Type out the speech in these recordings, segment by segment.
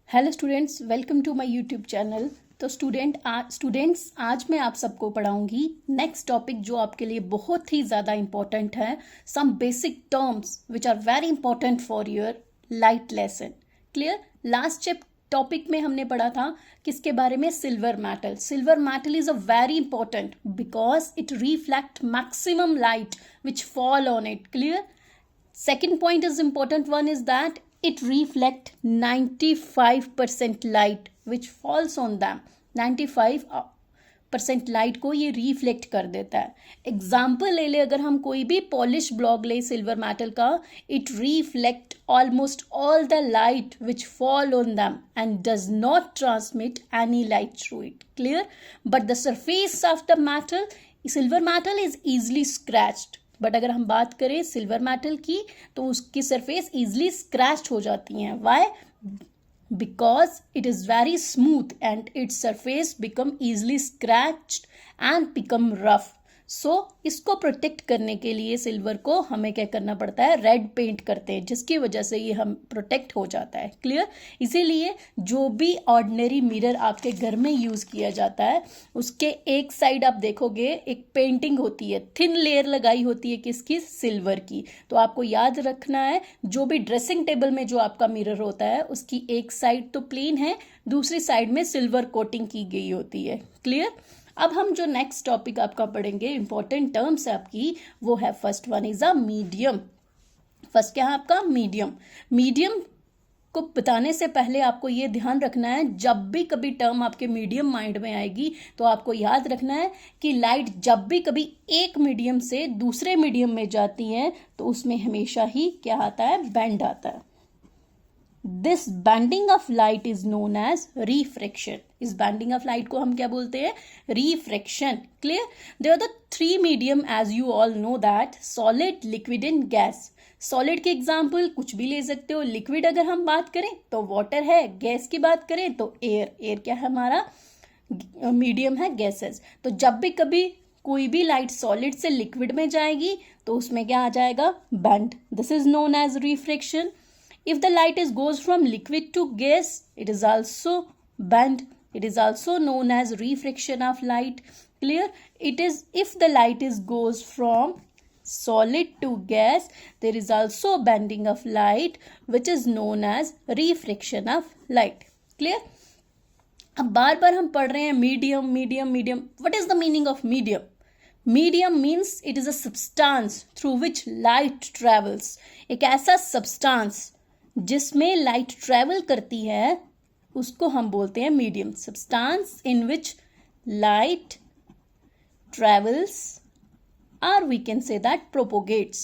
Hello students, welcome to my YouTube channel. तो students आज मैं आप सबको पढ़ाऊंगी नेक्स्ट टॉपिक जो आपके लिए बहुत ही ज़्यादा इम्पोर्टेंट है। Some basic terms which are very important for your light lesson. Clear? Last topic में हमने पढ़ा था किसके बारे में? Silver metal. Silver metal is a very important because it reflect maximum light which fall on it. Clear? Second point is important one is that it reflect 95% light which falls on them. 95% light को ये reflect कर देता है। Example ले ले, अगर हम कोई भी पॉलिश ब्लॉक ले सिल्वर मेटल का, it reflect almost all the light which fall on them and does not transmit any light through it. Clear? But the surface of the metal, silver metal is easily scratched. But अगर हम बात करें silver metal की तो उसकी surface easily scratched हो जाती हैं। Why? Because it is very smooth and its surface become easily scratched and become rough. So इसको प्रोटेक्ट करने के लिए सिल्वर को हमें क्या करना पड़ता है? रेड पेंट करते हैं, जिसकी वजह से ये हम प्रोटेक्ट हो जाता है। क्लियर? इसीलिए जो भी ऑर्डिनरी मिरर आपके घर में यूज़ किया जाता है उसके एक साइड आप देखोगे एक पेंटिंग होती है, थिन लेयर लगाई होती है किसकी? सिल्वर की। तो आपको याद रखना है जो भी ड्रेसिंग टेबल में जो आपका मिरर होता है उसकी एक साइड तो प्लेन है, दूसरी साइड में सिल्वर कोटिंग की गई होती है। क्लियर? अब हम जो नेक्स्ट टॉपिक आपका पढ़ेंगे, इंपॉर्टेंट टर्म्स है आपकी, वो है first one is a medium. First क्या है आपका? मीडियम। मीडियम को बताने से पहले आपको ये ध्यान रखना है, जब भी कभी टर्म आपके मीडियम माइंड में आएगी तो आपको याद रखना है कि लाइट जब भी कभी एक मीडियम से दूसरे मीडियम में जाती है तो उसमें हमेशा ही क्या आता है? बेंड आता है। This bending of light is known as refraction. इस बैंडिंग ऑफ लाइट को हम क्या बोलते हैं? Refraction. Clear? There are the three medium as you all know that, solid, liquid and gas. Solid के एग्जाम्पल कुछ भी ले सकते हो। लिक्विड अगर हम बात करें तो वाटर है, गैस की बात करें तो एयर। एयर क्या है हमारा? मीडियम है, गैसेस। तो जब भी कभी कोई भी लाइट सॉलिड से लिक्विड में जाएगी तो उसमें क्या आ जाएगा? Bend. This is known as refraction. If the light goes from liquid to gas, it is also bend. It is also known as refraction of light. Clear? It is if the light goes from solid to gas, there is also bending of light, which is known as refraction of light. Clear? अब बार बार हम पढ़ रहे हैं medium medium medium. What is the meaning of medium? Medium means it is a substance through which light travels. एक ऐसा substance जिसमें light travel करती है उसको हम बोलते हैं medium. Substance in which light travels, और we can say that propagates.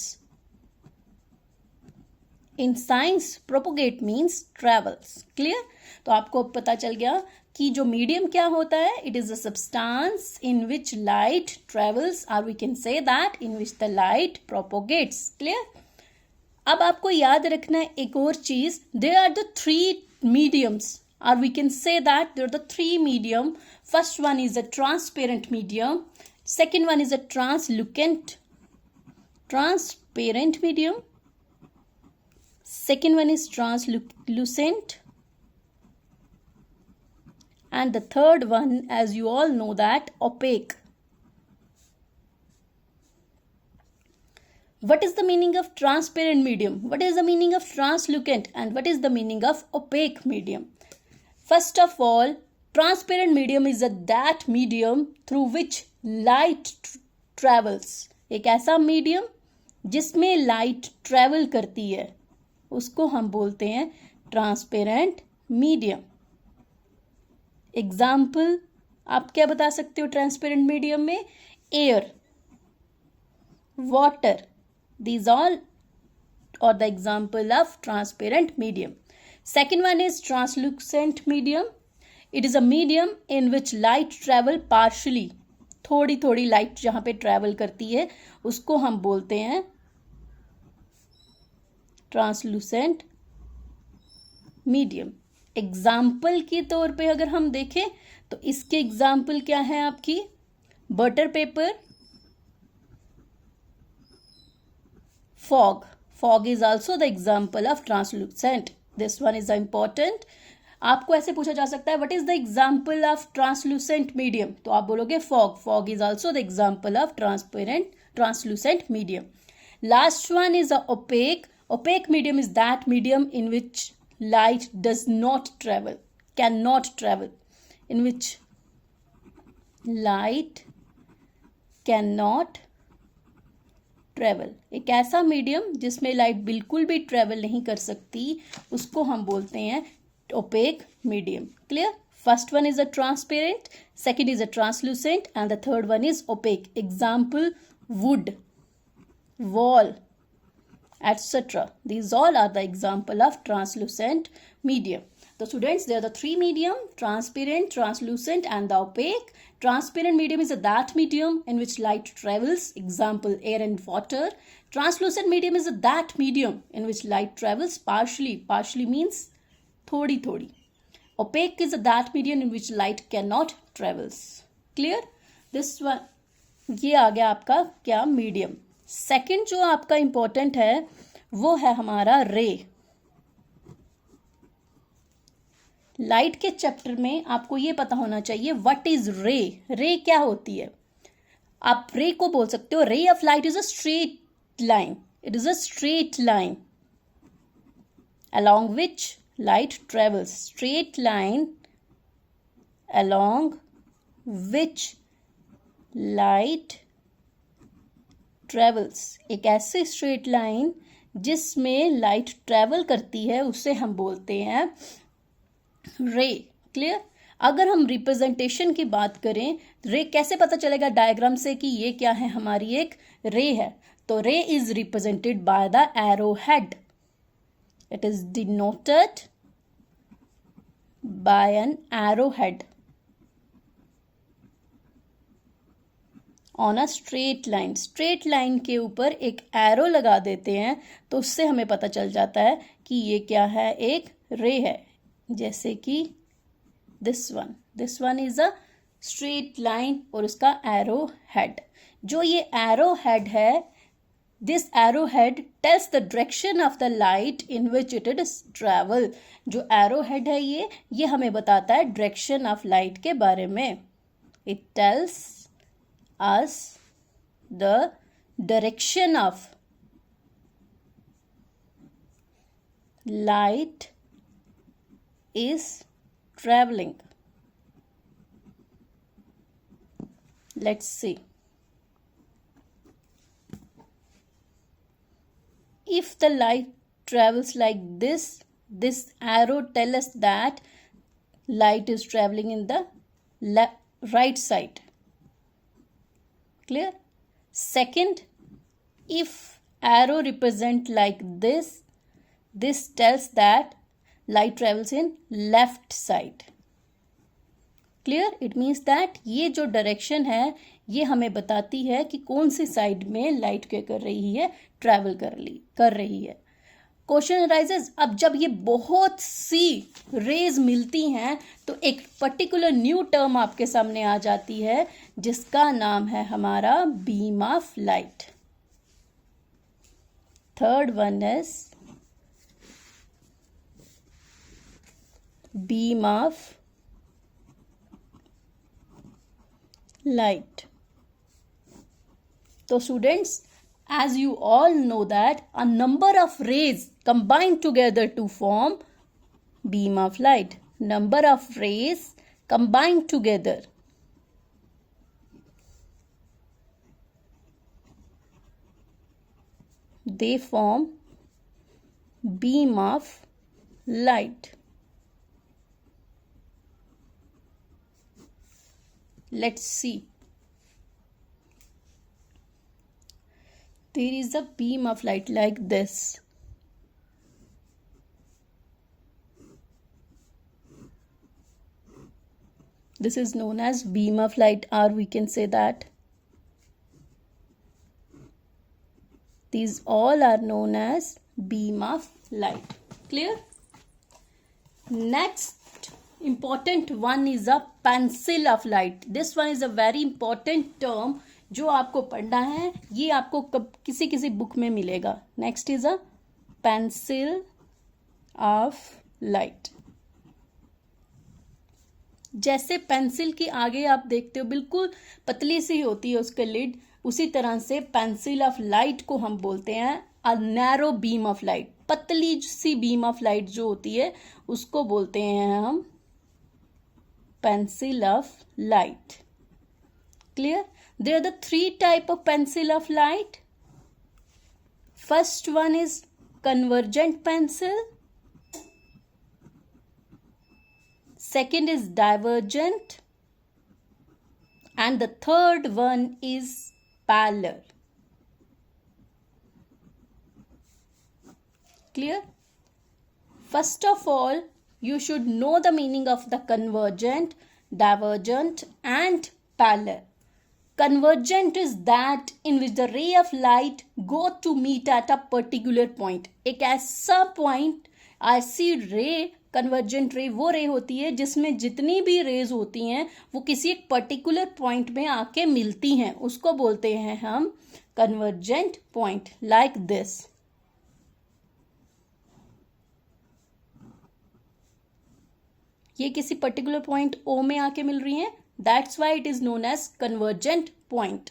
In science propagate means travels. Clear? तो आपको पता चल गया कि जो मीडियम क्या होता है? It is a substance in which light travels, और we can say that in which the light propagates. Clear? अब आपको याद रखना है एक और चीज, there are the three mediums, और we can say that there are the three medium. First one is a transparent medium, second one is a transparent medium, second one is translucent, and the third one, as you all know that, opaque. What is the meaning of transparent medium? What is the meaning of translucent? And what is the meaning of opaque medium? First of all, transparent medium is that medium through which light travels. एक ऐसा medium जिसमें light travel करती है उसको हम बोलते हैं transparent medium. Example आप क्या बता सकते हो ट्रांसपेरेंट मीडियम में? Air, water. These all are the example of transparent medium. Second one is translucent medium. It is a medium in which light travel partially. थोड़ी थोड़ी लाइट जहां पे ट्रेवल करती है उसको हम बोलते हैं ट्रांसलूसेंट मीडियम. एग्जाम्पल के तौर पे अगर हम देखें तो इसके एग्जाम्पल क्या है आपकी? Butter paper, fog. Fog is also the example of translucent. This one is important. आपको ऐसे पूछा जा सकता है what is the example of translucent medium, तो आप बोलोगे fog. Fog is also the example of translucent medium. Last one is a opaque. Opaque medium is that medium in which light does not travel, cannot travel, in which light cannot travel. एक ऐसा medium जिसमें light बिल्कुल भी travel नहीं कर सकती, उसको हम बोलते हैं opaque medium. Clear? First one is a transparent, second is a translucent, and the third one is opaque. Example, wood, wall, etc. These all are the example of translucent medium. So students, there are the three medium: transparent, translucent, and the opaque. Transparent medium is that medium in which light travels. Example, air and water. Translucent medium is that medium in which light travels partially. Partially means thodi thodi. Opaque is that medium in which light cannot travels. Clear? This one, ये आ गया आपका क्या medium. Second जो आपका important है वो है हमारा रे. लाइट के चैप्टर में आपको ये पता होना चाहिए व्हाट इज रे. रे क्या होती है? आप रे को बोल सकते हो ray of light is a straight line. It is a straight line along which light travels. Straight line along which light travels. एक ऐसी स्ट्रेट लाइन जिसमें लाइट ट्रेवल करती है उसे हम बोलते हैं रे. क्लियर? अगर हम रिप्रेजेंटेशन की बात करें, रे कैसे पता चलेगा डायग्राम से कि ये क्या है? हमारी एक रे है. तो रे is represented by the arrow head. It is denoted by an arrowhead on a straight line. Straight line के ऊपर एक एरो लगा देते हैं तो उससे हमें पता चल जाता है कि ये क्या है? एक रे है. जैसे कि this one is a straight line और उसका एरो हेड. जो ये एरो हेड है, this arrowhead tells the direction of the light in which it is travel. जो arrowhead है ये हमें बताता है direction of light के बारे में. It tells us the direction of light is traveling. Let's see. If the light travels like this arrow tells us that light is traveling in the right side. Clear? Second, if arrow represent like this tells that light travels in left side. Clear? It means that ये जो direction है ये हमें बताती है कि कौन सी side में लाइट क्या कर रही है? ट्रैवल कर रही है. क्वेश्चन अराइजेस, अब जब ये बहुत सी रेज मिलती हैं तो एक पर्टिकुलर न्यू टर्म आपके सामने आ जाती है जिसका नाम है हमारा beam of light. Third one is beam of light. So students, as you all know that a number of rays combine together to form beam of light. Number of rays combine together. They form beam of light. Let's see. There is a beam of light like this. This is known as beam of light, or we can say that these all are known as beam of light. Clear? Next important one is a pencil of light. This one is a very important term जो आपको पढ़ना है. ये आपको किसी book में मिलेगा. Next is a pencil of light. जैसे पेंसिल की आगे आप देखते हो बिल्कुल पतली सी होती है उसका लिड, उसी तरह से पेंसिल ऑफ लाइट को हम बोलते हैं a narrow beam of light. पतली सी बीम ऑफ लाइट जो होती है उसको बोलते हैं हम pencil of light. Clear? There are the three type of pencil of light. First one is convergent pencil, second is divergent, and the third one is parallel. Clear? First of all, you should know the meaning of the convergent, divergent and parallel. Convergent is that in which the ray of light go to meet at a particular point. एक ऐसा point, ऐसी रे, convergent रे वो रे होती है जिसमें जितनी भी रेज होती हैं वो किसी एक पर्टिकुलर पॉइंट में आके मिलती हैं, उसको बोलते हैं हम कन्वर्जेंट पॉइंट। लाइक दिस, ये किसी पर्टिकुलर पॉइंट ओ में आके मिल रही हैं, that's why it is known as convergent point.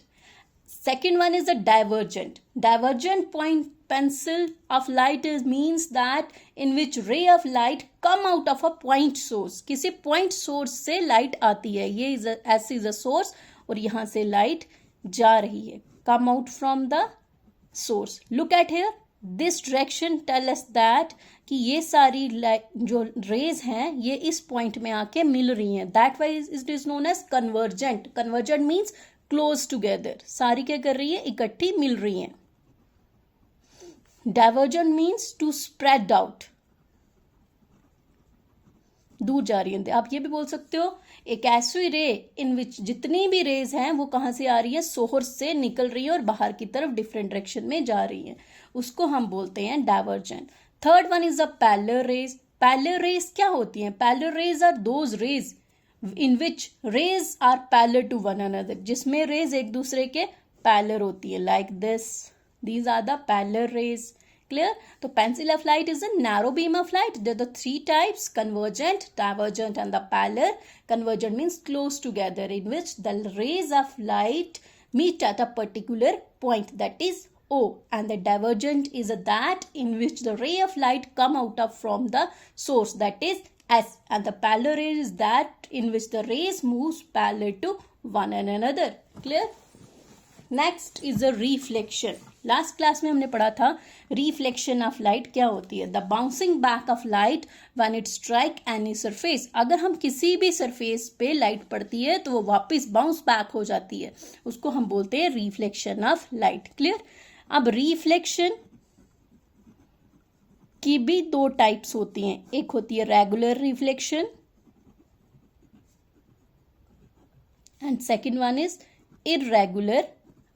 Second one is a divergent. Divergent point pencil of light means that in which ray of light come out of a point source. किसी point source से light आती है, ये S is a source और यहाँ से light जा रही है, come out from the source. Look at here, this direction tell us that कि ये सारी जो रेज हैं ये इस पॉइंट में आके मिल रही हैं, that why it is known as convergent. Convergent means close together, सारी क्या कर रही है, इकट्ठी मिल रही हैं। Divergent means to spread out, दूर जा रही है। आप ये भी बोल सकते हो एक ऐसी रे इन विच जितनी भी रेज हैं वो कहाँ से आ रही है, सोर्स से निकल रही है और बाहर की तरफ डिफरेंट डायरेक्शन में जा रही है, उसको हम बोलते हैं divergent. Third one is the parallel rays. Parallel rays क्या होती हैं? Parallel rays are those rays in which rays are parallel to one another, जिसमें रेज एक दूसरे के पैरेलल होती है, like this, these are the parallel rays. Clear? So pencil of light is a narrow beam of light. There are the three types: convergent, divergent and the parallel. Convergent means close together, in which the rays of light meet at a particular point, that is O, and the divergent is that in which the ray of light come out of from the source, that is S, and the parallel ray is that in which the rays moves parallel to one another. Clear? Next is a reflection. Last class में हमने पढ़ा था reflection of light क्या होती है, the bouncing back of light when it strike any surface. अगर हम किसी भी सरफेस पे लाइट पड़ती है तो वो वापस बाउंस बैक हो जाती है, उसको हम बोलते हैं रिफ्लेक्शन ऑफ लाइट। क्लियर? अब रिफ्लेक्शन की भी दो टाइप्स होती हैं, एक होती है regular reflection and second one is irregular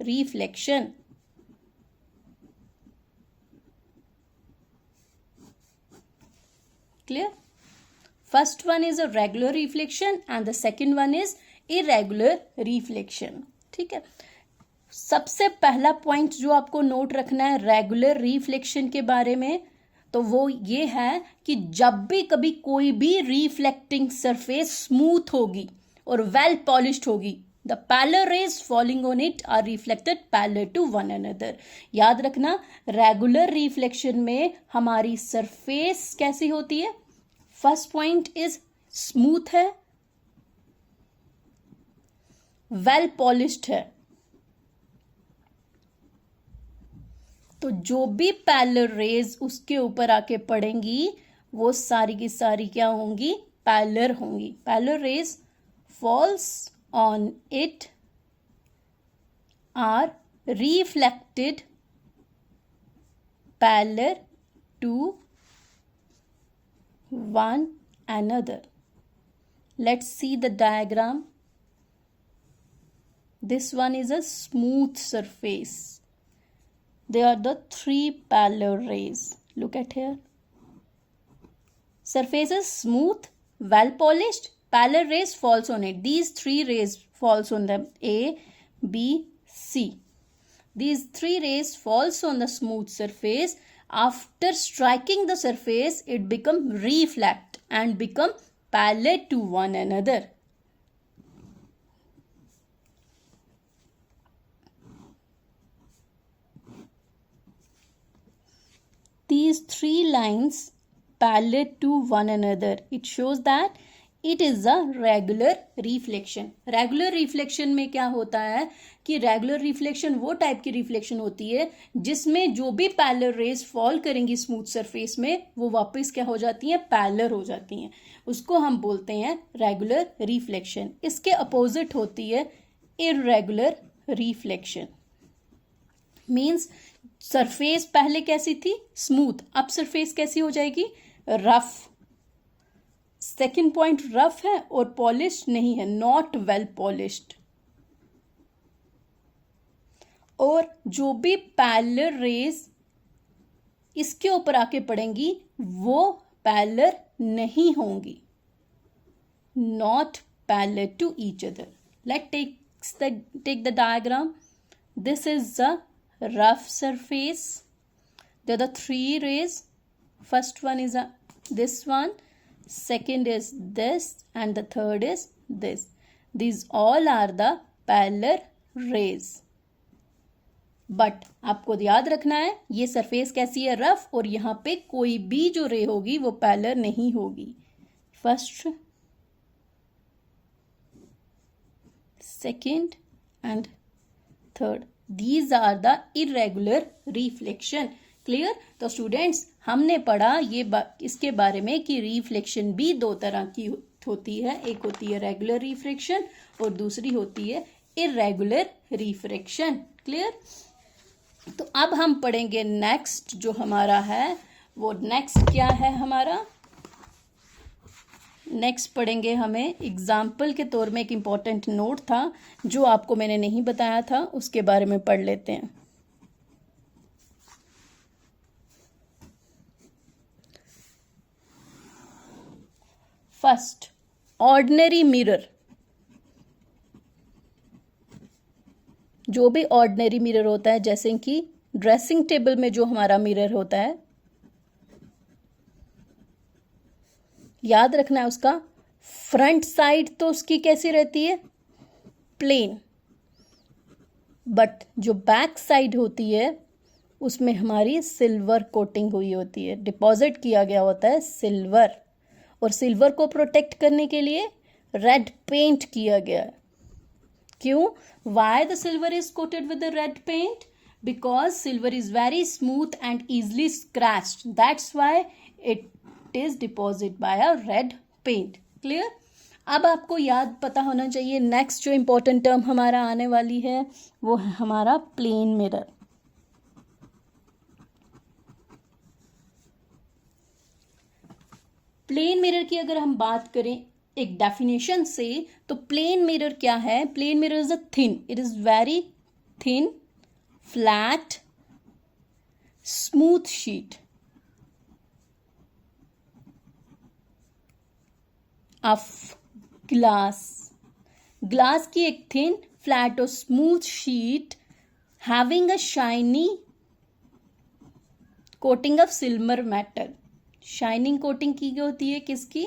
reflection. Clear? First one is a regular reflection and the second one is irregular reflection. ठीक है, सबसे पहला पॉइंट जो आपको नोट रखना है रेगुलर रिफ्लेक्शन के बारे में, तो वो ये है कि जब भी कभी कोई भी रिफ्लेक्टिंग सरफेस स्मूथ होगी और वेल पॉलिश्ड होगी, the parallel rays falling on it are reflected parallel to one another. याद रखना रेगुलर रिफ्लेक्शन में हमारी सरफेस कैसी होती है, फर्स्ट पॉइंट इज स्मूथ है, वेल पॉलिश्ड है, तो जो भी पैरेलल रेज उसके ऊपर आके पड़ेंगी वो सारी की सारी क्या होंगी, पैरेलल होंगी। Parallel rays falls on it are reflected parallel to one another. Let's see the diagram. This one is a smooth surface. There are the three parallel rays. Look at here. Surface is smooth, well polished, parallel rays falls on it. These three rays falls on them, A, B, C. These three rays falls on the smooth surface. After striking the surface, it become reflect and become parallel to one another. these three lines parallel to one another, it shows that it is a regular reflection. Regular reflection में क्या होता है कि regular reflection वो type की reflection होती है जिसमें जो भी पैरेलल रेज फॉल करेंगी स्मूथ सरफेस में वो वापस क्या हो जाती हैं, पैरेलल हो जाती हैं. उसको हम बोलते हैं रेगुलर रिफ्लेक्शन. इसके अपोजिट होती है इर्रेगुलर रिफ्लेक्शन. मीन्स सरफेस पहले कैसी थी, स्मूथ, अब सरफेस कैसी हो जाएगी, रफ. सेकेंड पॉइंट रफ है और पॉलिश नहीं है, नॉट वेल पॉलिश्ड. और जो भी पैरेलल रेज इसके ऊपर आके पड़ेंगी वो पैरेलल नहीं होंगी, not parallel to each other. Let take the diagram. This is the rough surface. There are the three rays. First one is this one, second is this, and the third is this. These all are the parallel rays. But आपको याद रखना है ये surface कैसी है, rough, और यहाँ पे कोई भी जो रे होगी वो पैरेलल नहीं होगी. First, second and third, these are the irregular reflection. Clear. तो स्टूडेंट्स हमने पढ़ा ये इसके बारे में कि रिफ्लेक्शन भी दो तरह की होती है. एक होती है रेगुलर रिफ्लेक्शन और दूसरी होती है इर्रेगुलर रिफ्लेक्शन. क्लियर. तो अब हम पढ़ेंगे नेक्स्ट जो हमारा है वो नेक्स्ट क्या है हमारा, नेक्स्ट पढ़ेंगे हमें एग्जाम्पल के तौर में एक इम्पॉर्टेंट नोट था जो आपको मैंने नहीं बताया था, उसके बारे में पढ़ लेते हैं. First, ordinary mirror. जो भी ऑर्डिनरी मिरर होता है, जैसे कि ड्रेसिंग टेबल में जो हमारा मिरर होता है, याद रखना है उसका फ्रंट साइड तो उसकी कैसी रहती है, प्लेन. बट जो बैक साइड होती है उसमें हमारी सिल्वर कोटिंग हुई होती है, डिपॉजिट किया गया होता है सिल्वर. और सिल्वर को प्रोटेक्ट करने के लिए रेड पेंट किया गया है. क्यों? Why the silver is coated with the red paint? Because silver is very smooth and easily scratched. That's why it is deposit by a red paint. Clear? अब आपको याद पता होना चाहिए नेक्स्ट जो इंपॉर्टेंट टर्म हमारा आने वाली है वो है हमारा प्लेन मिरर. प्लेन मिरर की अगर हम बात करें एक डेफिनेशन से तो प्लेन मिरर क्या है, plane mirror is a thin, it is very thin, flat, smooth sheet of glass. Glass की एक थिन, फ्लैट और smooth sheet having a shiny coating of silver metal. Shining coating की होती है किसकी,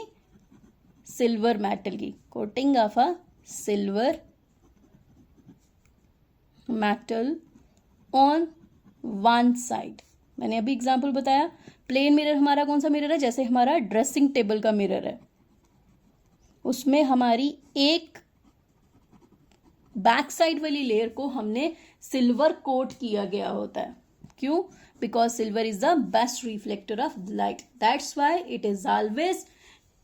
सिल्वर मेटल की. Coating of a silver metal on one side. मैंने अभी एग्जांपल बताया. प्लेन मिरर हमारा कौन सा मिरर है, जैसे हमारा ड्रेसिंग टेबल का मिरर है, उसमें हमारी एक बैक साइड वाली लेयर को हमने सिल्वर कोट किया गया होता है. क्यों? Because silver is the best reflector of light. That's why it is always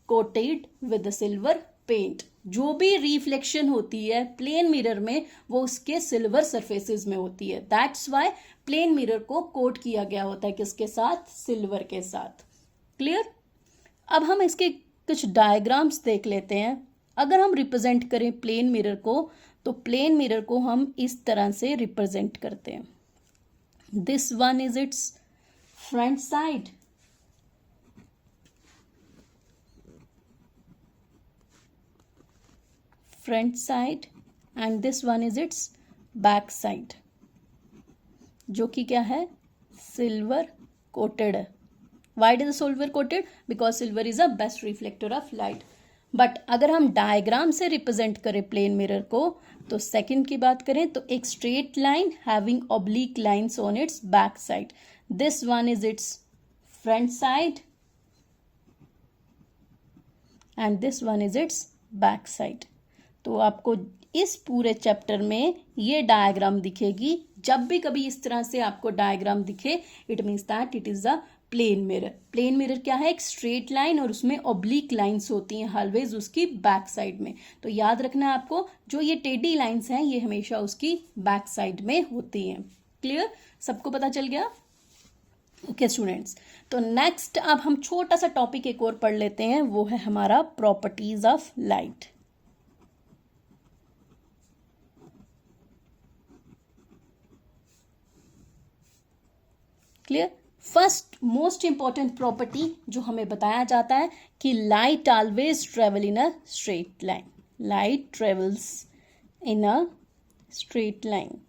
coated with the silver paint. जो भी रिफ्लेक्शन होती है प्लेन मिरर में वो उसके सिल्वर सरफेसेस में होती है. दैट्स वाई प्लेन मिरर को कोट किया गया होता है किसके साथ, सिल्वर के साथ. क्लियर. अब हम इसके कुछ डायग्राम्स देख लेते हैं. अगर हम रिप्रेजेंट करें प्लेन मिरर को तो प्लेन मिरर को हम इस तरह से रिप्रेजेंट करते हैं. This one is it's front side, and this one is it's back side, जो कि क्या है, सिल्वर कोटेड है. Why is the silver coated? Because silver is the best reflector of light. But अगर हम डायग्राम से रिप्रेजेंट करें plane mirror को तो सेकंड की बात करें तो एक straight line having oblique lines on it's back side. This one is it's front side and this one is its back side. तो आपको इस पूरे चैप्टर में ये डायग्राम दिखेगी. जब भी कभी इस तरह से आपको डायग्राम दिखे, it means that it is a plane mirror. Plane mirror क्या है? एक स्ट्रेट लाइन और उसमें ऑब्लिक लाइंस होती हैं ऑलवेज उसकी बैक साइड में. तो याद रखना है आपको, जो ये टेढ़ी लाइंस हैं ये हमेशा उसकी बैक साइड में होती हैं. क्लियर? सबको पता चल गया? ओके स्टूडेंट्स, तो नेक्स्ट अब हम छोटा सा टॉपिक एक और पढ़ लेते हैं, वो है हमारा properties of light. Clear? First most important property जो हमें बताया जाता है कि light always travel in a straight line. Light travels in a straight line.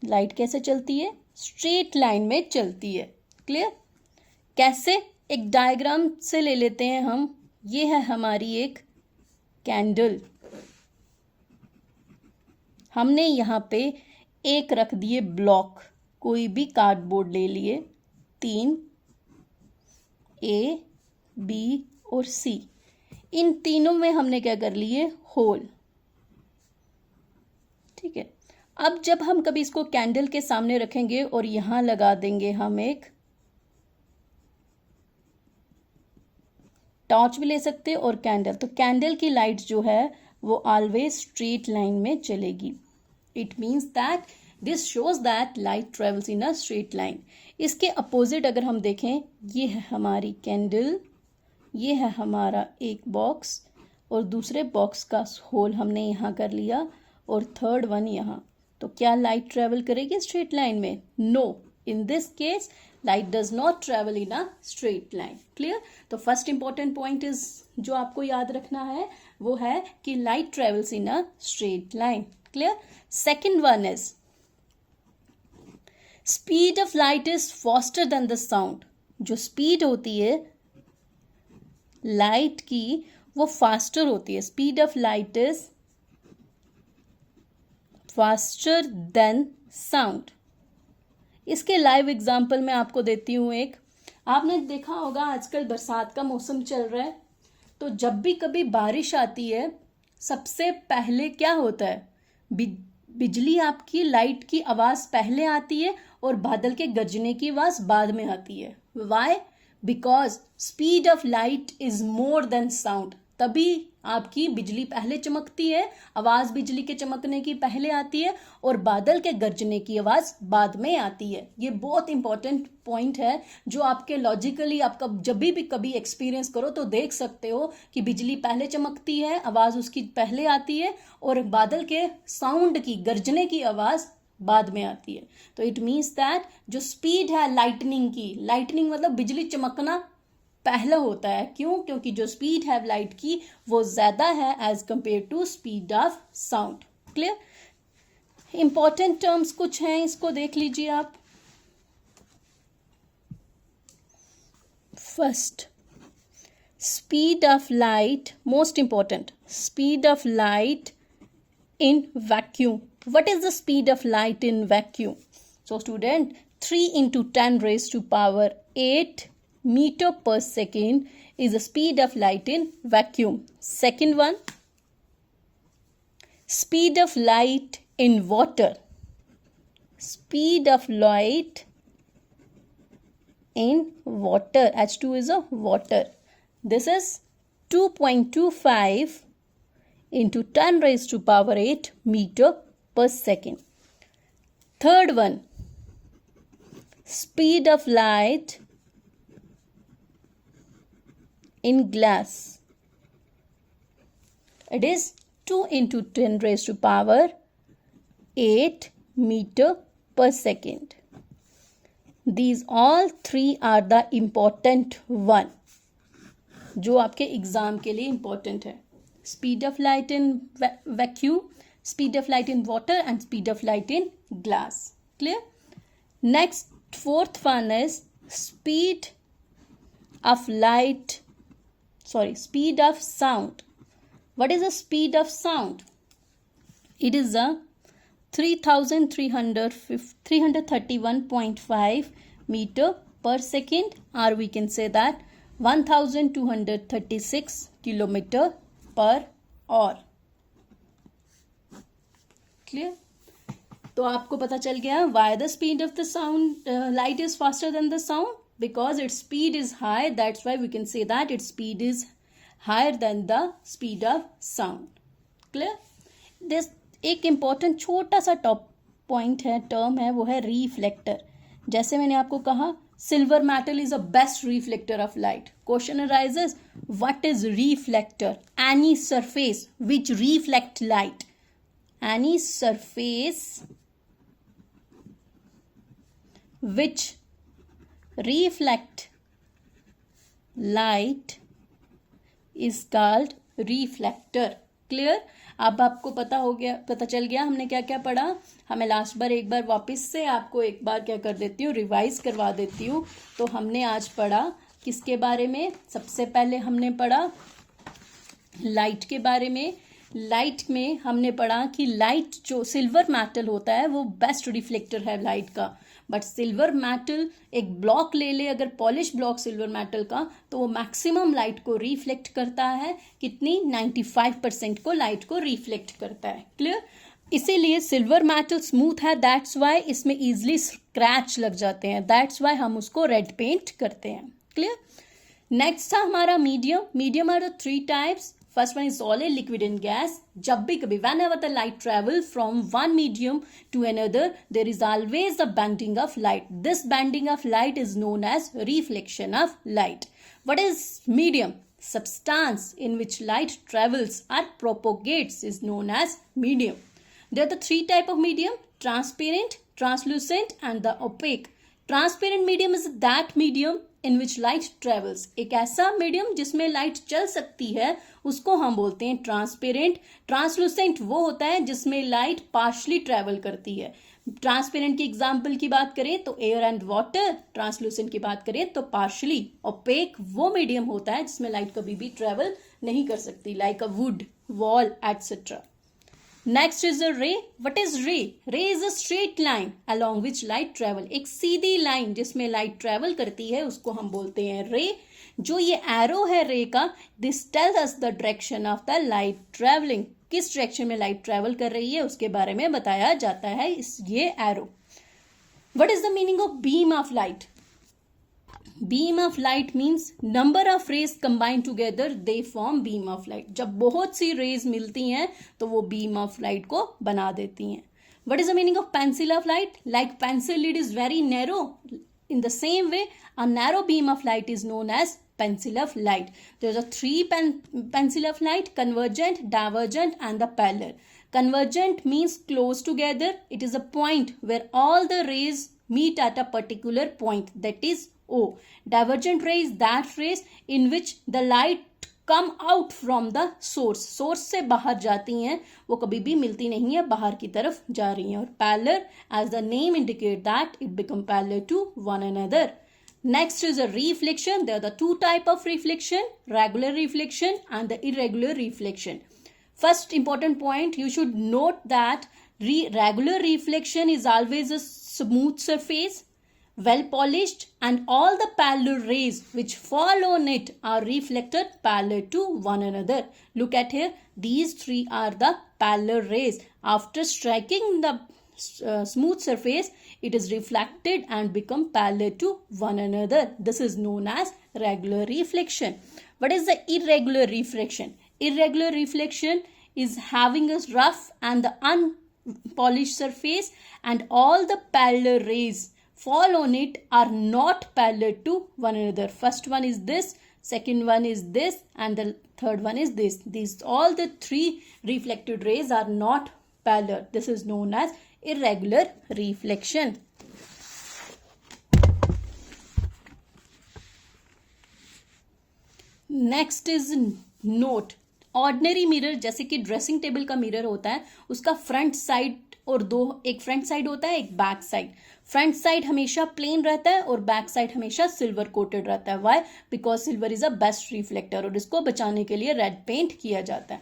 Light कैसे चलती है? स्ट्रेट लाइन में चलती है. क्लियर? कैसे? एक डायग्राम से ले लेते हैं हम. ये है हमारी एक कैंडल. हमने यहाँ पे एक रख दिए ब्लॉक, कोई भी कार्डबोर्ड ले लिए, 3 A, B और C. इन तीनों में हमने क्या कर लिए? होल. ठीक है. अब जब हम कभी इसको कैंडल के सामने रखेंगे और यहां लगा देंगे हम एक टॉर्च भी ले सकते हैं और कैंडल, तो कैंडल की लाइट जो है वो ऑलवेज स्ट्रेट लाइन में चलेगी. It means that this shows that light travels in a straight line. इसके अपोजिट अगर हम देखें, ये है हमारी कैंडल, ये है हमारा एक बॉक्स और दूसरे बॉक्स का होल हमने यहाँ कर लिया और थर्ड वन यहाँ. तो क्या लाइट ट्रेवल करेगी स्ट्रेट लाइन में? No. In this case light does not travel in a straight line. Clear? तो फर्स्ट इंपॉर्टेंट पॉइंट इज जो आपको याद रखना है वो है कि light travels in a straight line. Clear? Second one is speed of light is faster than the sound. जो स्पीड होती है लाइट की वो फास्टर होती है. Speed of light is faster then sound. इसके लाइव एग्जाम्पल मैं आपको देती हूं एक. आपने देखा होगा आजकल बरसात का मौसम चल रहा है, तो जब भी कभी बारिश आती है सबसे पहले क्या होता है? बिजली आपकी लाइट की आवाज पहले आती है और बादल के गरजने की आवाज बाद में आती है. Why? Because speed of light is more than sound. तभी आपकी बिजली पहले चमकती है, आवाज बिजली के चमकने की पहले आती है और बादल के गरजने की आवाज बाद में आती है. ये बहुत इंपॉर्टेंट पॉइंट है जो आपके लॉजिकली आपका जब भी कभी एक्सपीरियंस करो तो देख सकते हो कि बिजली पहले चमकती है, आवाज उसकी पहले आती है और बादल के साउंड की गरजने की आवाज बाद में आती है. तो इट मीन्स दैट जो स्पीड है लाइटनिंग की, लाइटनिंग मतलब बिजली चमकना पहला होता है. क्यों? क्योंकि जो स्पीड है लाइट की वो ज्यादा है as compare to speed of sound. Clear? Important terms कुछ हैं, इसको देख लीजिए आप. First, speed of light, most important, speed of light in vacuum. What is the speed of light in vacuum? So student, 3 into 10 raised to power 8 meter per second is the speed of light in vacuum. Second one, speed of light in water. Speed of light in water. H2 is a water. This is 2.25 into 10 raised to power 8 meter per second. Third one, speed of light in glass. It is 2 into 10 raised to power 8 meter per second. These all three are the important one जो आपके exam के लिए important है. Speed of light in vacuum, speed of light in water and speed of light in glass. Clear? Next, fourth one is speed of light, speed of sound. What is the speed of sound? It is a 331.5 meter per second, or we can say that 1236 kilometer per hour. Clear? तो आपको पता चल गया why the speed of the sound light is faster than the sound, because its speed is high. That's why we can say that its speed is higher than the speed of sound. Clear? This एक important छोटा सा top point है, term है, वो है reflector. जैसे मैंने आपको कहा silver metal is a best reflector of light. Question arises, what is reflector? Any surface which reflect light. Any surface which reflect light is called reflector. Clear? अब आपको पता चल गया हमने क्या क्या पढ़ा. हमें लास्ट बार एक बार वापस से आपको एक बार क्या कर देती हूँ, रिवाइज करवा देती हूँ. तो हमने आज पढ़ा किसके बारे में? सबसे पहले हमने पढ़ा लाइट के बारे में. लाइट में हमने पढ़ा कि लाइट जो सिल्वर मेटल होता है वो बेस्ट रिफ्लेक्टर है लाइट का. बट सिल्वर मेटल एक ब्लॉक ले ले अगर, पॉलिश ब्लॉक सिल्वर मेटल का, तो वो मैक्सिमम लाइट को रिफ्लेक्ट करता है. कितनी? 95% को लाइट को रिफ्लेक्ट करता है. क्लियर? इसीलिए सिल्वर मेटल स्मूथ है, दैट्स वाई इसमें इजिली स्क्रैच लग जाते हैं, दैट्स वाई हम उसको रेड पेंट करते हैं. क्लियर? नेक्स्ट था हमारा medium. Medium are the 3 types. First one is solid, liquid and gas. जब भी कभी whenever the light travel from one medium to another, there is always the bending of light. This bending of light is known as reflection of light. What is medium? Substance in which light travels or propagates is known as medium. There are the 3 types of medium: transparent, translucent and the opaque. Transparent medium is that medium in which light travels. एक ऐसा medium जिसमें light चल सकती है उसको हम बोलते हैं ट्रांसपेरेंट. ट्रांसलूसेंट वो होता है जिसमें लाइट पार्शली ट्रेवल करती है. ट्रांसपेरेंट की एग्जांपल की बात करें तो एयर एंड वाटर. ट्रांसलूसेंट की बात करें तो पार्शली. ओपेक वो मीडियम होता है जिसमें लाइट कभी भी ट्रेवल नहीं कर सकती, like a would, wall etcetera. Next is a रे. व्हाट इज रे? रे is a straight line along which light travel. एक सीधी लाइन जिसमें लाइट ट्रेवल करती है उसको हम बोलते हैं रे. जो ये एरो है रे का, this tells us the direction of the light travelling. किस डायरेक्शन में लाइट ट्रेवल कर रही है उसके बारे में बताया जाता है ये arrow. What is the meaning of beam of light? Beam of light means number of rays combine together they form beam of light. जब बहुत सी रेज मिलती हैं तो वो बीम ऑफ लाइट को बना देती हैं. What is the meaning of pencil of light? Like pencil lead is very narrow. In the same way, a narrow beam of light is known as pencil of light. There are 3 pencil of light: convergent, divergent and the parallel. Convergent means close together. It is a point where all the rays meet at a particular point, that is O. Divergent ray is that rays in which the light come out from the source. Source से बाहर जाती हैं, वो कभी भी मिलती नहीं है, बाहर की तरफ जा रही हैं. और parallel, as the name indicate that it become parallel to one another. Next is a reflection. There are the 2 type of reflection: regular reflection and the irregular reflection. First important point, you should note that regular reflection is always a smooth surface, well polished, and all the parallel rays which fall on it are reflected parallel to one another. Look at here, these 3 are the parallel rays. After striking the smooth surface, it is reflected and become parallel to one another. This is known as regular reflection. What is the irregular reflection? Irregular reflection is having a rough and the unpolished surface, and all the parallel rays fall on it are not parallel to one another. First one is this, second one is this, and the third one is this. These all the 3 reflected rays are not parallel. This is known as irregular reflection. Next is note. Ordinary mirror जैसे कि dressing table का mirror होता है, उसका front side और एक front side होता है, एक बैक साइड. फ्रंट साइड हमेशा प्लेन रहता है और बैक साइड हमेशा सिल्वर कोटेड रहता है. Why? Because silver is a best reflector और इसको बचाने के लिए रेड पेंट किया जाता है.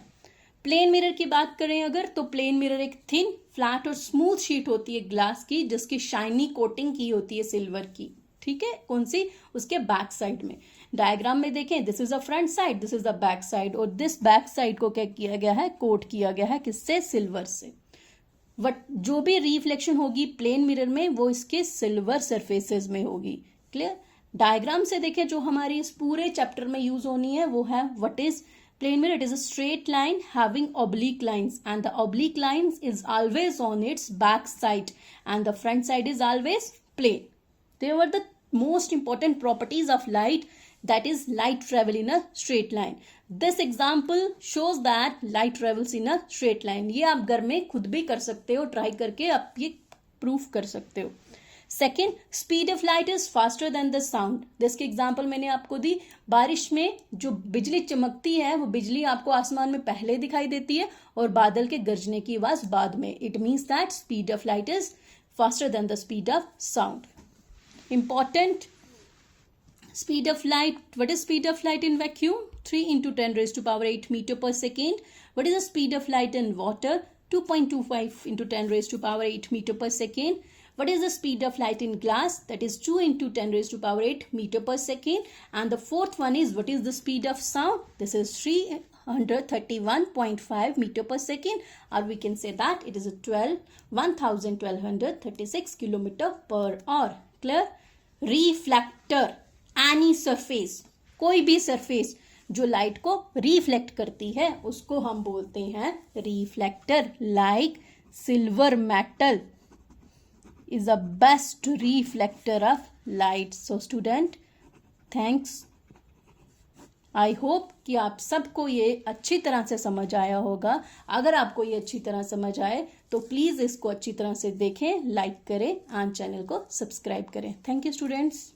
प्लेन मिरर की बात करें अगर, तो प्लेन मिरर एक थिन, फ्लैट और स्मूथ शीट होती है ग्लास की, जिसकी शाइनी कोटिंग की होती है सिल्वर की। ठीक है, कौन सी? उसके बैक साइड में। डायग्राम में देखें, this is a front side, this is the back side, और दिस बैक साइड को क्या किया गया है? कोट किया गया है किससे? सिल्वर से। बट जो भी रिफ्लेक्शन होगी प्लेन मिरर में वो इसके सिल्वर सरफेसेस में होगी। क्लियर? डायग्राम से देखें, जो हमारी इस पूरे चैप्टर में यूज होनी है वो है what is plane mirror. It is a straight line having oblique lines, and the oblique lines is always on its back side and the front side is always plane. They were the most important properties of light, that is light travel in a straight line. This example shows that light travels in a straight line. ये आप घर में खुद भी कर सकते हो, try करके आप ये प्रूफ कर सकते हो। Second, speed of light is faster than the sound. जिसकी एग्जाम्पल मैंने आपको दी, बारिश में जो बिजली चमकती है वो बिजली आपको आसमान में पहले दिखाई देती है और बादल के गरजने की आवाज बाद में। It means that speed of light is faster than the speed of sound. Important, speed of light, what is speed of light in vacuum? 3 into 10 raised to power 8 meter per second. What is the speed of light in water? 2.25 into 10 raised to power 8 meter per second. What is the speed of light in glass? That is 2 into 10 raised to power 8 meter per second. And the fourth one is, what is the speed of sound? This is 331.5 meter per second, or we can say that it is a 1236 kilometer per hour. Clear? Reflector, any surface, कोई भी surface जो light को reflect करती है उसको हम बोलते हैं reflector. Like silver metal is the best reflector of light. So student, thanks. I hope कि आप सबको ये अच्छी तरह से समझ आया होगा। अगर आपको ये अच्छी तरह समझ आए तो प्लीज़ इसको अच्छी तरह से देखें, लाइक करें एंड चैनल को सब्सक्राइब करें। Thank you students.